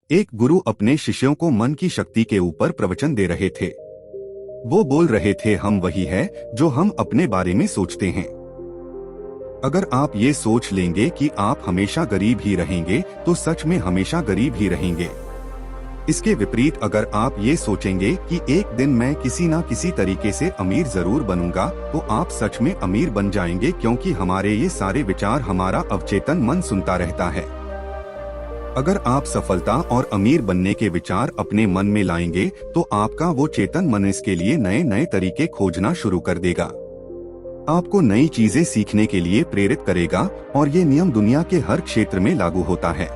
एक गुरु अपने शिष्यों को मन की शक्ति के ऊपर प्रवचन दे रहे थे। वो बोल रहे थे, हम वही है जो हम अपने बारे में सोचते हैं। अगर आप ये सोच लेंगे कि आप हमेशा गरीब ही रहेंगे तो सच में हमेशा गरीब ही रहेंगे। इसके विपरीत अगर आप ये सोचेंगे कि एक दिन मैं किसी ना किसी तरीके से अमीर जरूर बनूंगा तो आप सच में अमीर बन जाएंगे, क्योंकि हमारे ये सारे विचार हमारा अवचेतन मन सुनता रहता है। अगर आप सफलता और अमीर बनने के विचार अपने मन में लाएंगे तो आपका वो चेतन मन इसके लिए नए नए तरीके खोजना शुरू कर देगा, आपको नई चीजें सीखने के लिए प्रेरित करेगा और ये नियम दुनिया के हर क्षेत्र में लागू होता है।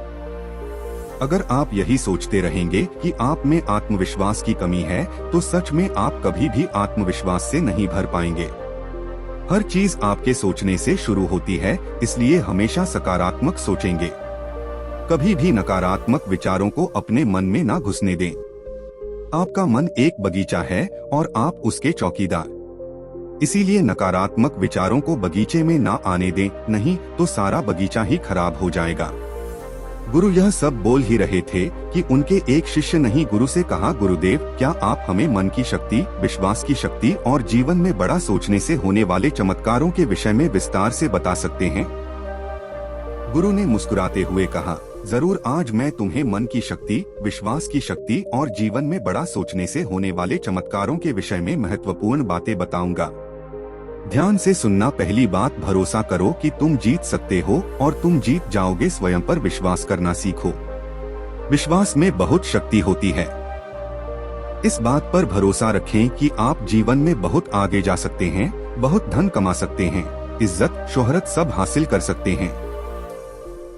अगर आप यही सोचते रहेंगे कि आप में आत्मविश्वास की कमी है तो सच में आप कभी भी आत्मविश्वास से नहीं भर पाएंगे। हर चीज आपके सोचने से शुरू होती है, इसलिए हमेशा सकारात्मक सोचेंगे। कभी भी नकारात्मक विचारों को अपने मन में ना घुसने दें। आपका मन एक बगीचा है और आप उसके चौकीदार, इसीलिए नकारात्मक विचारों को बगीचे में ना आने दें, नहीं तो सारा बगीचा ही खराब हो जाएगा। गुरु यह सब बोल ही रहे थे कि उनके एक शिष्य नहीं गुरु से कहा, गुरुदेव क्या आप हमें मन की शक्ति, विश्वास की शक्ति और जीवन में बड़ा सोचने से होने वाले चमत्कारों के विषय में विस्तार से बता सकते हैं? गुरु ने मुस्कुराते हुए कहा, जरूर, आज मैं तुम्हें मन की शक्ति, विश्वास की शक्ति और जीवन में बड़ा सोचने से होने वाले चमत्कारों के विषय में महत्वपूर्ण बातें बताऊंगा। ध्यान से सुनना। पहली बात, भरोसा करो कि तुम जीत सकते हो और तुम जीत जाओगे। स्वयं पर विश्वास करना सीखो। विश्वास में बहुत शक्ति होती है। इस बात पर भरोसा रखें कि आप जीवन में बहुत आगे जा सकते हैं, बहुत धन कमा सकते हैं, इज्जत, शोहरत सब हासिल कर सकते हैं।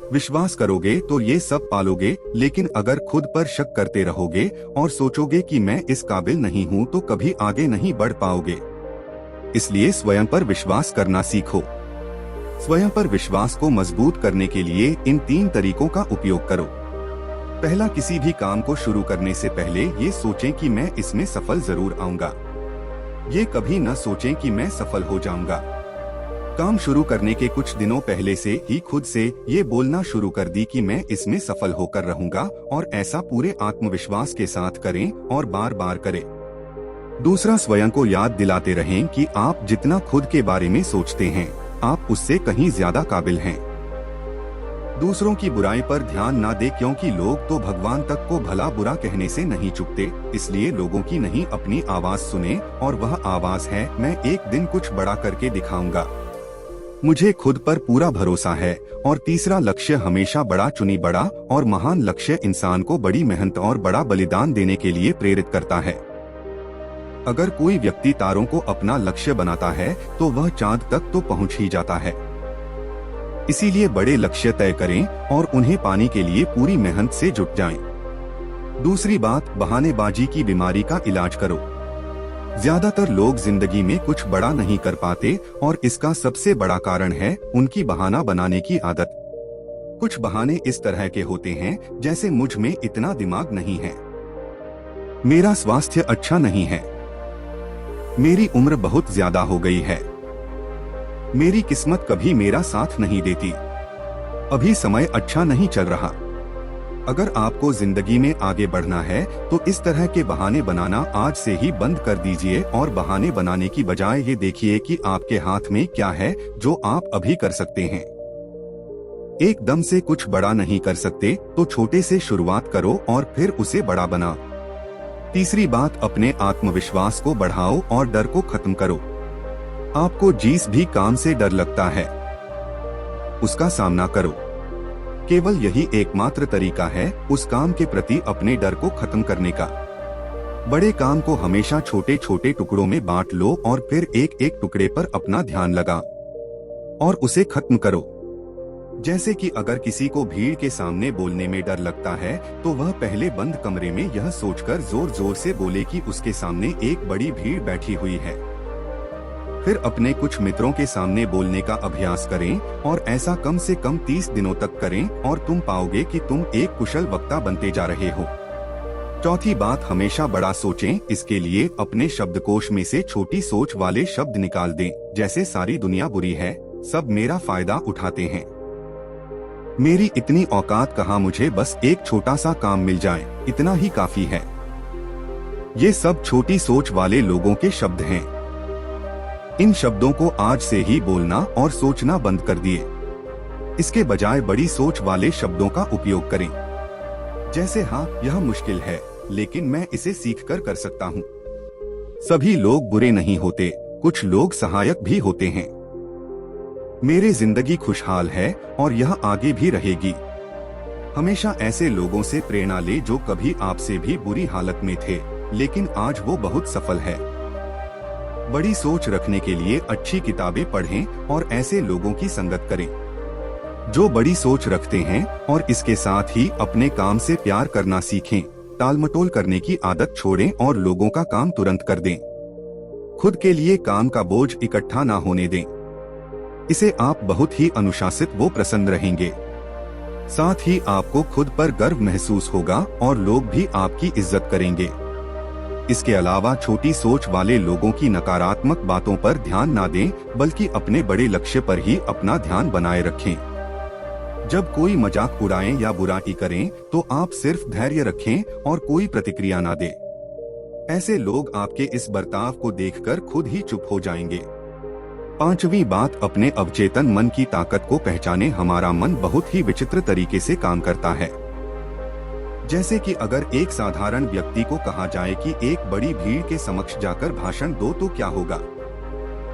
विश्वास करोगे तो ये सब पालोगे, लेकिन अगर खुद पर शक करते रहोगे और सोचोगे कि मैं इस काबिल नहीं हूँ तो कभी आगे नहीं बढ़ पाओगे। इसलिए स्वयं पर विश्वास करना सीखो। स्वयं पर विश्वास को मजबूत करने के लिए इन 3 तरीकों का उपयोग करो। पहला, किसी भी काम को शुरू करने से पहले ये सोचें कि मैं इसमें सफल जरूर आऊंगा। ये कभी न सोचें कि मैं सफल हो जाऊंगा। काम शुरू करने के कुछ दिनों पहले से ही खुद से ये बोलना शुरू कर दी कि मैं इसमें सफल होकर रहूंगा, और ऐसा पूरे आत्मविश्वास के साथ करें और बार बार करें। दूसरा, स्वयं को याद दिलाते रहें कि आप जितना खुद के बारे में सोचते हैं आप उससे कहीं ज्यादा काबिल हैं। दूसरों की बुराई पर ध्यान ना दें, क्योंकि लोग तो भगवान तक को भला बुरा कहने से नहीं चुकते। इसलिए लोगों की नहीं, अपनी आवाज सुने, और वह आवाज है, मैं एक दिन कुछ बड़ा करके दिखाऊंगा। मुझे खुद पर पूरा भरोसा है। और तीसरा, लक्ष्य हमेशा बड़ा चुनी। बड़ा और महान लक्ष्य इंसान को बड़ी मेहनत और बड़ा बलिदान देने के लिए प्रेरित करता है। अगर कोई व्यक्ति तारों को अपना लक्ष्य बनाता है तो वह चांद तक तो पहुंच ही जाता है। इसीलिए बड़े लक्ष्य तय करें और उन्हें पाने के लिए पूरी मेहनत से जुट जाएं। दूसरी बात, बहानेबाजी की बीमारी का इलाज करो। ज्यादातर लोग जिंदगी में कुछ बड़ा नहीं कर पाते और इसका सबसे बड़ा कारण है उनकी बहाना बनाने की आदत। कुछ बहाने इस तरह के होते हैं जैसे, मुझ में इतना दिमाग नहीं है, मेरा स्वास्थ्य अच्छा नहीं है, मेरी उम्र बहुत ज्यादा हो गई है, मेरी किस्मत कभी मेरा साथ नहीं देती, अभी समय अच्छा नहीं चल रहा। अगर आपको जिंदगी में आगे बढ़ना है तो इस तरह के बहाने बनाना आज से ही बंद कर दीजिए और बहाने बनाने की बजाय ये देखिए कि आपके हाथ में क्या है जो आप अभी कर सकते हैं। एकदम से कुछ बड़ा नहीं कर सकते तो छोटे से शुरुआत करो और फिर उसे बड़ा बनाओ। तीसरी बात, अपने आत्मविश्वास को बढ़ाओ और डर को खत्म करो। आपको जिस भी काम से डर लगता है उसका सामना करो। केवल यही एकमात्र तरीका है उस काम के प्रति अपने डर को खत्म करने का। बड़े काम को हमेशा छोटे छोटे टुकड़ों में बांट लो और फिर एक एक टुकड़े पर अपना ध्यान लगाओ और उसे खत्म करो। जैसे कि अगर किसी को भीड़ के सामने बोलने में डर लगता है तो वह पहले बंद कमरे में यह सोचकर जोर जोर से बोले कि उसके सामने एक बड़ी भीड़ बैठी हुई है। फिर अपने कुछ मित्रों के सामने बोलने का अभ्यास करें और ऐसा कम से कम 30 दिनों तक करें और तुम पाओगे कि तुम एक कुशल वक्ता बनते जा रहे हो। चौथी बात, हमेशा बड़ा सोचें। इसके लिए अपने शब्दकोश में से छोटी सोच वाले शब्द निकाल दें, जैसे सारी दुनिया बुरी है, सब मेरा फायदा उठाते हैं। मेरी इतनी औकात कहाँ, मुझे बस एक छोटा सा काम मिल जाए, इतना ही काफी है। ये सब छोटी सोच वाले लोगों के शब्द हैं। इन शब्दों को आज से ही बोलना और सोचना बंद कर दिए। इसके बजाय बड़ी सोच वाले शब्दों का उपयोग करें, जैसे हाँ यह मुश्किल है लेकिन मैं इसे सीखकर कर सकता हूँ। सभी लोग बुरे नहीं होते, कुछ लोग सहायक भी होते हैं। मेरी जिंदगी खुशहाल है और यह आगे भी रहेगी। हमेशा ऐसे लोगों से प्रेरणा ले जो कभी आपसे भी बुरी हालत में थे लेकिन आज वो बहुत सफल है। बड़ी सोच रखने के लिए अच्छी किताबें पढ़ें और ऐसे लोगों की संगत करें जो बड़ी सोच रखते हैं, और इसके साथ ही अपने काम से प्यार करना सीखें। टालमटोल करने की आदत छोड़ें और लोगों का काम तुरंत कर दें। खुद के लिए काम का बोझ इकट्ठा ना होने दें। इसे आप बहुत ही अनुशासित व प्रसन्न रहेंगे। साथ ही आपको खुद पर गर्व महसूस होगा और लोग भी आपकी इज्जत करेंगे। इसके अलावा छोटी सोच वाले लोगों की नकारात्मक बातों पर ध्यान ना दें, बल्कि अपने बड़े लक्ष्य पर ही अपना ध्यान बनाए रखें। जब कोई मजाक उड़ाएं या बुराई करें तो आप सिर्फ धैर्य रखें और कोई प्रतिक्रिया ना दें। ऐसे लोग आपके इस बर्ताव को देखकर खुद ही चुप हो जाएंगे। पांचवी बात, अपने अवचेतन मन की ताकत को पहचानें। हमारा मन बहुत ही विचित्र तरीके से काम करता है। जैसे कि अगर एक साधारण व्यक्ति को कहा जाए कि एक बड़ी भीड़ के समक्ष जाकर भाषण दो तो क्या होगा?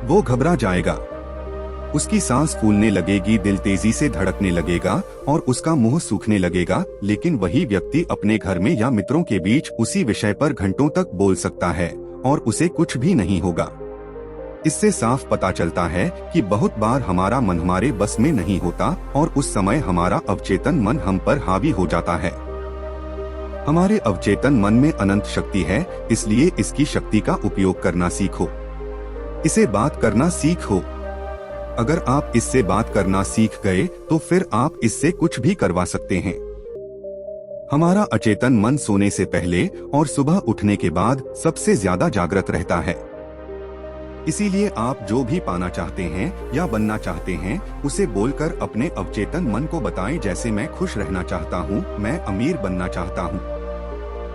वो घबरा जाएगा, उसकी सांस फूलने लगेगी, दिल तेजी से धड़कने लगेगा और उसका मुंह सूखने लगेगा। लेकिन वही व्यक्ति अपने घर में या मित्रों के बीच उसी विषय पर घंटों तक बोल सकता है और उसे कुछ भी नहीं होगा। इससे साफ पता चलता है कि बहुत बार हमारा मन हमारे बस में नहीं होता और उस समय हमारा अवचेतन मन हम पर हावी हो जाता है। हमारे अवचेतन मन में अनंत शक्ति है, इसलिए इसकी शक्ति का उपयोग करना सीखो। इसे बात करना सीखो। अगर आप इससे बात करना सीख गए तो फिर आप इससे कुछ भी करवा सकते हैं। हमारा अचेतन मन सोने से पहले और सुबह उठने के बाद सबसे ज्यादा जागृत रहता है। इसीलिए आप जो भी पाना चाहते हैं या बनना चाहते हैं उसे बोलकर अपने अवचेतन मन को बताएं। जैसे मैं खुश रहना चाहता हूँ, मैं अमीर बनना चाहता हूँ,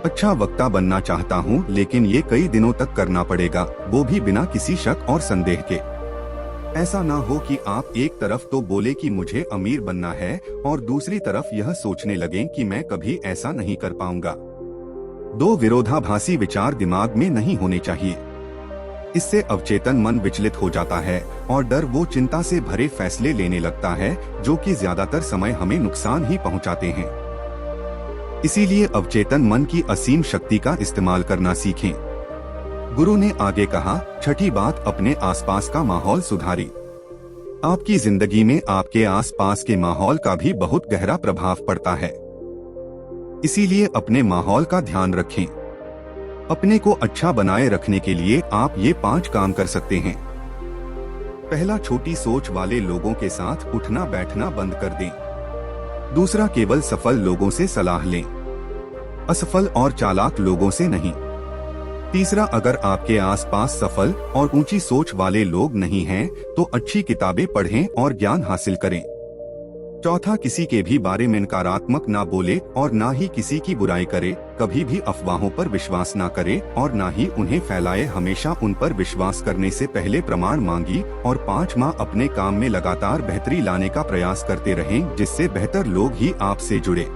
अच्छा वक्ता बनना चाहता हूँ, लेकिन ये कई दिनों तक करना पड़ेगा, वो भी बिना किसी शक और संदेह के। ऐसा ना हो कि आप एक तरफ तो बोले कि मुझे अमीर बनना है और दूसरी तरफ यह सोचने लगें कि मैं कभी ऐसा नहीं कर पाऊंगा। दो विरोधाभासी विचार दिमाग में नहीं होने चाहिए। इससे अवचेतन मन विचलित हो जाता है और डर वो चिंता से भरे फैसले लेने लगता है जो कि ज्यादातर समय हमें नुकसान ही पहुंचाते हैं। इसीलिए अवचेतन मन की असीम शक्ति का इस्तेमाल करना सीखें। गुरु ने आगे कहा, छठी बात, अपने आसपास का माहौल सुधारें। आपकी जिंदगी में आपके आसपास के माहौल का भी बहुत गहरा प्रभाव पड़ता है। इसीलिए अपने माहौल का ध्यान रखें। अपने को अच्छा बनाए रखने के लिए आप ये 5 काम कर सकते हैं। पहला, छोटी सोच वाले लोगों के साथ उठना बैठना बंद कर दें। दूसरा, केवल सफल लोगों से सलाह लें, असफल और चालाक लोगों से नहीं। तीसरा, अगर आपके आसपास सफल और ऊंची सोच वाले लोग नहीं हैं, तो अच्छी किताबें पढ़ें और ज्ञान हासिल करें। चौथा, किसी के भी बारे में नकारात्मक ना बोले और ना ही किसी की बुराई करे। कभी भी अफवाहों पर विश्वास ना करे और ना ही उन्हें फैलाए। हमेशा उन पर विश्वास करने से पहले प्रमाण मांगी। और 5 माह अपने काम में लगातार बेहतरी लाने का प्रयास करते रहें, जिससे बेहतर लोग ही आपसे जुड़े।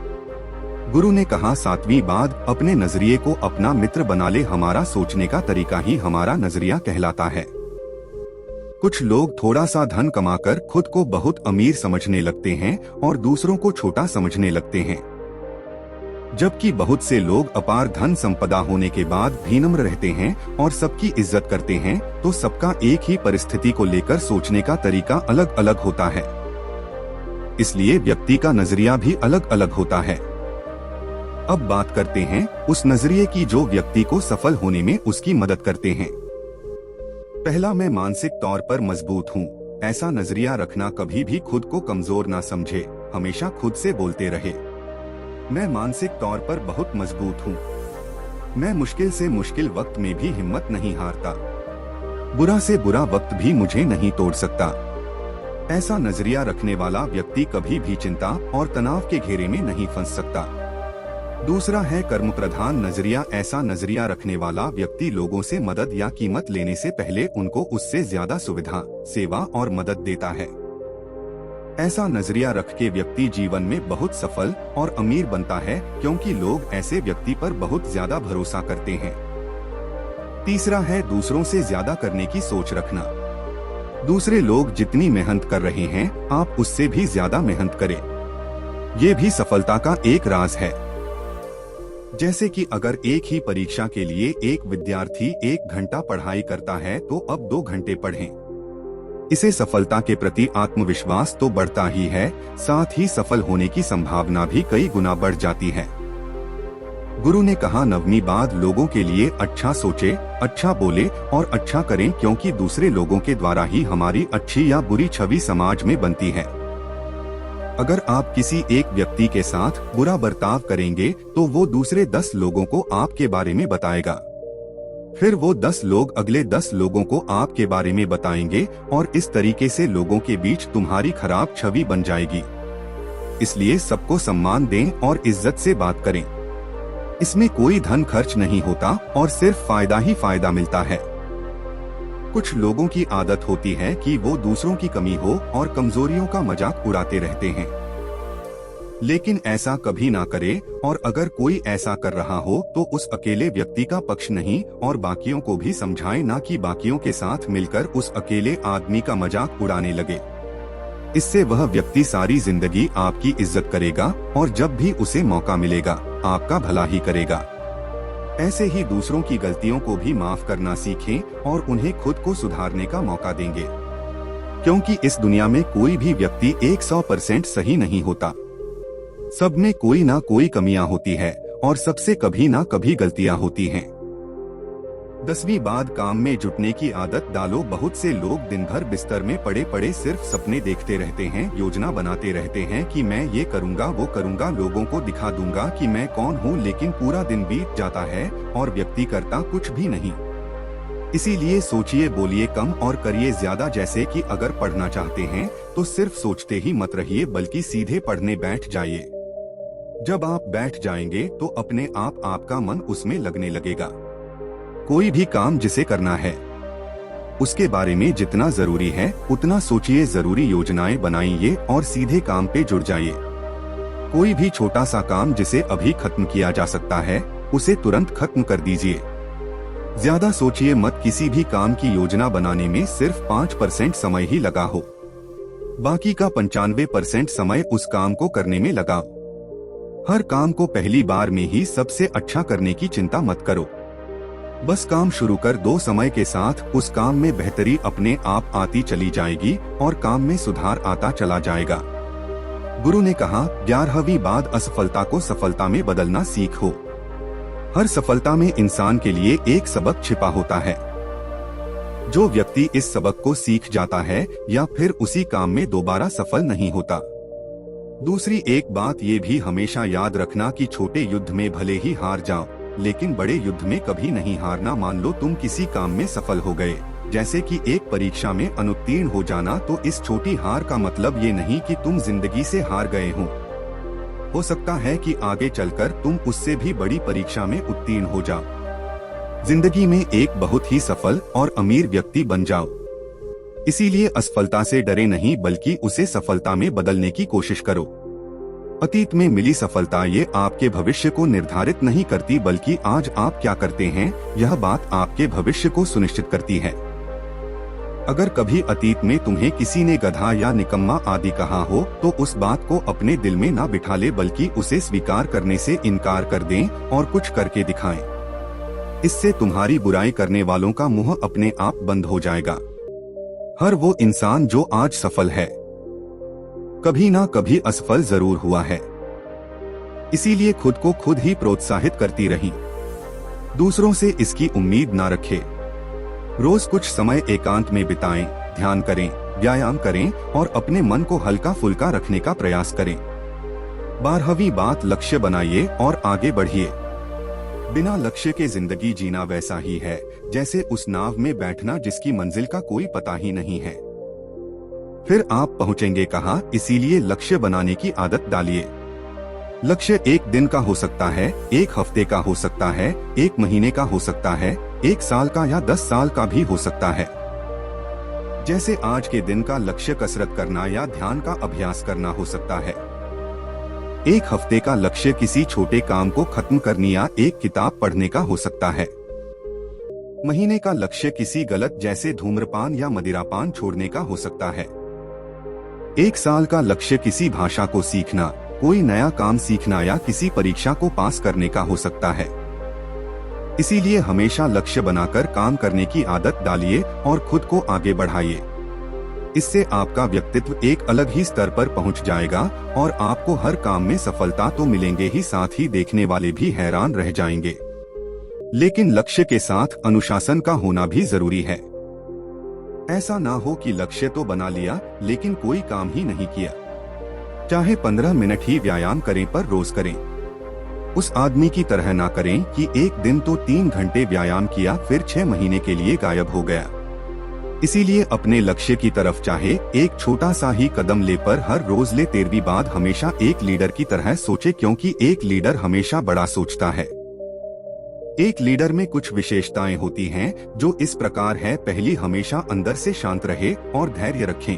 गुरु ने कहा, 7वीं बात, अपने नजरिए को अपना मित्र बना ले। हमारा सोचने का तरीका ही हमारा नजरिया कहलाता है। कुछ लोग थोड़ा सा धन कमाकर खुद को बहुत अमीर समझने लगते हैं और दूसरों को छोटा समझने लगते हैं, जबकि बहुत से लोग अपार धन संपदा होने के बाद भी विनम्र रहते हैं और सबकी इज्जत करते हैं। तो सबका एक ही परिस्थिति को लेकर सोचने का तरीका अलग अलग होता है, इसलिए व्यक्ति का नजरिया भी अलग अलग होता है। अब बात करते हैं उस नजरिए की जो व्यक्ति को सफल होने में उसकी मदद करते हैं। पहला, मैं मानसिक तौर पर मजबूत हूँ। ऐसा नजरिया रखना, कभी भी खुद को कमजोर ना समझे, हमेशा खुद से बोलते रहे, मैं मानसिक तौर पर बहुत मजबूत हूँ। मैं मुश्किल से मुश्किल वक्त में भी हिम्मत नहीं हारता। बुरा से बुरा वक्त भी मुझे नहीं तोड़ सकता। ऐसा नजरिया रखने वाला व्यक्ति कभी भी चिंता और तनाव के घेरे में नहीं फंस सकता। दूसरा है कर्म प्रधान नजरिया। ऐसा नजरिया रखने वाला व्यक्ति लोगों से मदद या कीमत लेने से पहले उनको उससे ज्यादा सुविधा, सेवा और मदद देता है। ऐसा नजरिया रख के व्यक्ति जीवन में बहुत सफल और अमीर बनता है, क्योंकि लोग ऐसे व्यक्ति पर बहुत ज्यादा भरोसा करते हैं। तीसरा है दूसरों से ज्यादा करने की सोच रखना। दूसरे लोग जितनी मेहनत कर रहे हैं, आप उससे भी ज्यादा मेहनत करें। ये भी सफलता का एक राज है। जैसे कि अगर एक ही परीक्षा के लिए एक विद्यार्थी 1 घंटा पढ़ाई करता है तो अब 2 घंटे पढ़ें। इसे सफलता के प्रति आत्मविश्वास तो बढ़ता ही है, साथ ही सफल होने की संभावना भी कई गुना बढ़ जाती है। गुरु ने कहा, 9वीं बात, लोगों के लिए अच्छा सोचे, अच्छा बोले और अच्छा करें, क्योंकि दूसरे लोगों के द्वारा ही हमारी अच्छी या बुरी छवि समाज में बनती है। अगर आप किसी एक व्यक्ति के साथ बुरा बर्ताव करेंगे तो वो दूसरे 10 लोगों को आपके बारे में बताएगा। फिर वो 10 लोग अगले 10 लोगों को आपके बारे में बताएंगे और इस तरीके से लोगों के बीच तुम्हारी खराब छवि बन जाएगी। इसलिए सबको सम्मान दें और इज्जत से बात करें। इसमें कोई धन खर्च नहीं होता और सिर्फ फायदा ही फायदा मिलता है। कुछ लोगों की आदत होती है कि वो दूसरों की कमी हो और कमजोरियों का मजाक उड़ाते रहते हैं, लेकिन ऐसा कभी ना करे। और अगर कोई ऐसा कर रहा हो तो उस अकेले व्यक्ति का पक्ष नहीं और बाकियों को भी समझाएं, ना कि बाकियों के साथ मिलकर उस अकेले आदमी का मजाक उड़ाने लगे। इससे वह व्यक्ति सारी जिंदगी आपकी इज्जत करेगा और जब भी उसे मौका मिलेगा आपका भला ही करेगा। ऐसे ही दूसरों की गलतियों को भी माफ करना सीखें और उन्हें खुद को सुधारने का मौका देंगे, क्योंकि इस दुनिया में कोई भी व्यक्ति 100% सही नहीं होता। सब में कोई ना कोई कमियां होती है और सबसे कभी ना कभी गलतियां होती हैं। 10वीं बात, काम में जुटने की आदत डालो। बहुत से लोग दिन भर बिस्तर में पड़े पड़े सिर्फ सपने देखते रहते हैं, योजना बनाते रहते हैं कि मैं ये करूँगा वो करूँगा, लोगों को दिखा दूंगा कि मैं कौन हूँ, लेकिन पूरा दिन बीत जाता है और व्यक्ति करता कुछ भी नहीं। इसीलिए सोचिए, बोलिए कम और करिए ज्यादा। जैसे कि अगर पढ़ना चाहते हैं तो सिर्फ सोचते ही मत रहिए, बल्कि सीधे पढ़ने बैठ जाइए। जब आप बैठ जाएंगे तो अपने आप आपका मन उसमें लगने लगेगा। कोई भी काम जिसे करना है उसके बारे में जितना जरूरी है उतना सोचिए, जरूरी योजनाएं बनाइए और सीधे काम पे जुड़ जाइए। कोई भी छोटा सा काम जिसे अभी खत्म किया जा सकता है उसे तुरंत खत्म कर दीजिए। ज्यादा सोचिए मत। किसी भी काम की योजना बनाने में सिर्फ 5% समय ही लगा हो, बाकी का 95% समय उस काम को करने में लगाओ। हर काम को पहली बार में ही सबसे अच्छा करने की चिंता मत करो, बस काम शुरू कर दो। समय के साथ उस काम में बेहतरी अपने आप आती चली जाएगी और काम में सुधार आता चला जाएगा। गुरु ने कहा, 11वीं बात, असफलता को सफलता में बदलना सीखो। हर सफलता में इंसान के लिए एक सबक छिपा होता है। जो व्यक्ति इस सबक को सीख जाता है या फिर उसी काम में दोबारा सफल नहीं होता। दूसरी एक बात ये भी हमेशा याद रखना कि छोटे युद्ध में भले ही हार जाओ, लेकिन बड़े युद्ध में कभी नहीं हारना। मान लो तुम किसी काम में सफल हो गए, जैसे कि एक परीक्षा में अनुत्तीर्ण हो जाना, तो इस छोटी हार का मतलब ये नहीं कि तुम जिंदगी से हार गए हो सकता है कि आगे चलकर तुम उससे भी बड़ी परीक्षा में उत्तीर्ण हो जाओ, जिंदगी में एक बहुत ही सफल और अमीर व्यक्ति बन जाओ। इसीलिए असफलता से डरे नहीं, बल्कि उसे सफलता में बदलने की कोशिश करो। अतीत में मिली सफलता ये आपके भविष्य को निर्धारित नहीं करती, बल्कि आज आप क्या करते हैं यह बात आपके भविष्य को सुनिश्चित करती है। अगर कभी अतीत में तुम्हें किसी ने गधा या निकम्मा आदि कहा हो तो उस बात को अपने दिल में ना बिठा ले, बल्कि उसे स्वीकार करने से इनकार कर दें और कुछ करके दिखाएं। इससे तुम्हारी बुराई करने वालों का मुंह अपने आप बंद हो जाएगा। हर वो इंसान जो आज सफल है कभी ना कभी असफल जरूर हुआ है। इसीलिए खुद को खुद ही प्रोत्साहित करती रही, दूसरों से इसकी उम्मीद ना रखें। रोज कुछ समय एकांत में बिताएं, ध्यान करें, व्यायाम करें और अपने मन को हल्का फुल्का रखने का प्रयास करें। 12वीं बात, लक्ष्य बनाइए और आगे बढ़िए। बिना लक्ष्य के जिंदगी जीना वैसा ही है जैसे उस नाव में बैठना जिसकी मंजिल का कोई पता ही नहीं है। फिर आप पहुंचेंगे कहाँ, इसीलिए लक्ष्य बनाने की आदत डालिए। लक्ष्य एक दिन का हो सकता है, एक हफ्ते का हो सकता है, एक महीने का हो सकता है, एक साल का या 10 साल का भी हो सकता है। जैसे आज के दिन का लक्ष्य कसरत करना या ध्यान का अभ्यास करना हो सकता है। एक हफ्ते का लक्ष्य किसी छोटे काम को खत्म करने या एक किताब पढ़ने का हो सकता है। महीने का लक्ष्य किसी गलत जैसे धूम्रपान या मदिरापान छोड़ने का हो सकता है। एक साल का लक्ष्य किसी भाषा को सीखना, कोई नया काम सीखना या किसी परीक्षा को पास करने का हो सकता है। इसीलिए हमेशा लक्ष्य बनाकर काम करने की आदत डालिए और खुद को आगे बढ़ाइए। इससे आपका व्यक्तित्व एक अलग ही स्तर पर पहुंच जाएगा और आपको हर काम में सफलता तो मिलेंगे ही, साथ ही देखने वाले भी हैरान रह जाएंगे। लेकिन लक्ष्य के साथ अनुशासन का होना भी जरूरी है। ऐसा ना हो कि लक्ष्य तो बना लिया लेकिन कोई काम ही नहीं किया। चाहे 15 मिनट ही व्यायाम करें पर रोज करें। उस आदमी की तरह ना करें कि एक दिन तो 3 घंटे व्यायाम किया फिर 6 महीने के लिए गायब हो गया। इसीलिए अपने लक्ष्य की तरफ चाहे एक छोटा सा ही कदम ले पर हर रोज ले। 13वीं बात, हमेशा एक लीडर की तरह सोचे, क्योंकि एक लीडर हमेशा बड़ा सोचता है। एक लीडर में कुछ विशेषताएं होती हैं जो इस प्रकार है। पहली, हमेशा अंदर से शांत रहे और धैर्य रखें।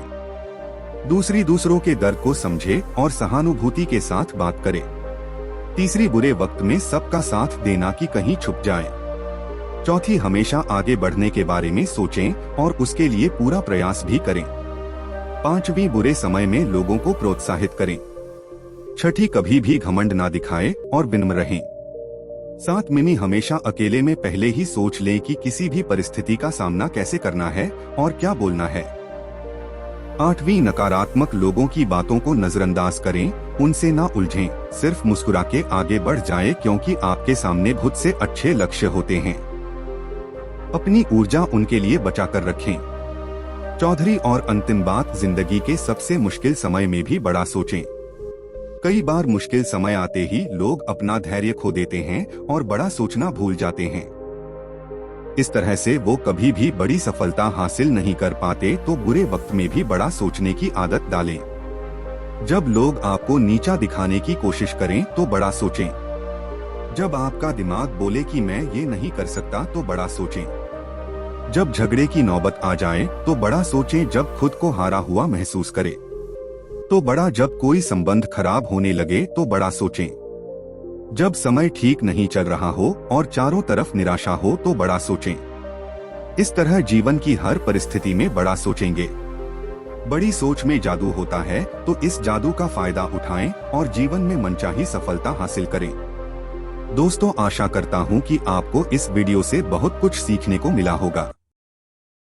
दूसरी, दूसरों के दर्द को समझे और सहानुभूति के साथ बात करे। तीसरी, बुरे वक्त में सबका साथ देना कि कहीं छुप जाए। चौथी, हमेशा आगे बढ़ने के बारे में सोचें और उसके लिए पूरा प्रयास भी करें। पांचवी, बुरे समय में लोगों को प्रोत्साहित करें। छठी, कभी भी घमंड ना दिखाए और विनम्र रहें। 7, मिनी, हमेशा अकेले में पहले ही सोच लें कि किसी भी परिस्थिति का सामना कैसे करना है और क्या बोलना है। 8वीं, नकारात्मक लोगों की बातों को नजरअंदाज करें, उनसे ना उलझें, सिर्फ मुस्कुरा के आगे बढ़ जाएं, क्योंकि आपके सामने बहुत से अच्छे लक्ष्य होते हैं। अपनी ऊर्जा उनके लिए बचा कर रखें। 14वीं और अंतिम बात, जिंदगी के सबसे मुश्किल समय में भी बड़ा सोचें। कई बार मुश्किल समय आते ही लोग अपना धैर्य खो देते हैं और बड़ा सोचना भूल जाते हैं। इस तरह से वो कभी भी बड़ी सफलता हासिल नहीं कर पाते। तो बुरे वक्त में भी बड़ा सोचने की आदत डालें। जब लोग आपको नीचा दिखाने की कोशिश करें तो बड़ा सोचें। जब आपका दिमाग बोले कि मैं ये नहीं कर सकता तो बड़ा सोचें। जब झगड़े की नौबत आ जाए तो बड़ा सोचें। जब खुद को हारा हुआ महसूस करें तो बड़ा, जब कोई संबंध खराब होने लगे तो बड़ा सोचें। जब समय ठीक नहीं चल रहा हो और चारों तरफ निराशा हो तो बड़ा सोचें। इस तरह जीवन की हर परिस्थिति में बड़ा सोचेंगे। बड़ी सोच में जादू होता है, तो इस जादू का फायदा उठाएं और जीवन में मनचाही सफलता हासिल करें। दोस्तों, आशा करता हूं कि आपको इस वीडियो से बहुत कुछ सीखने को मिला होगा।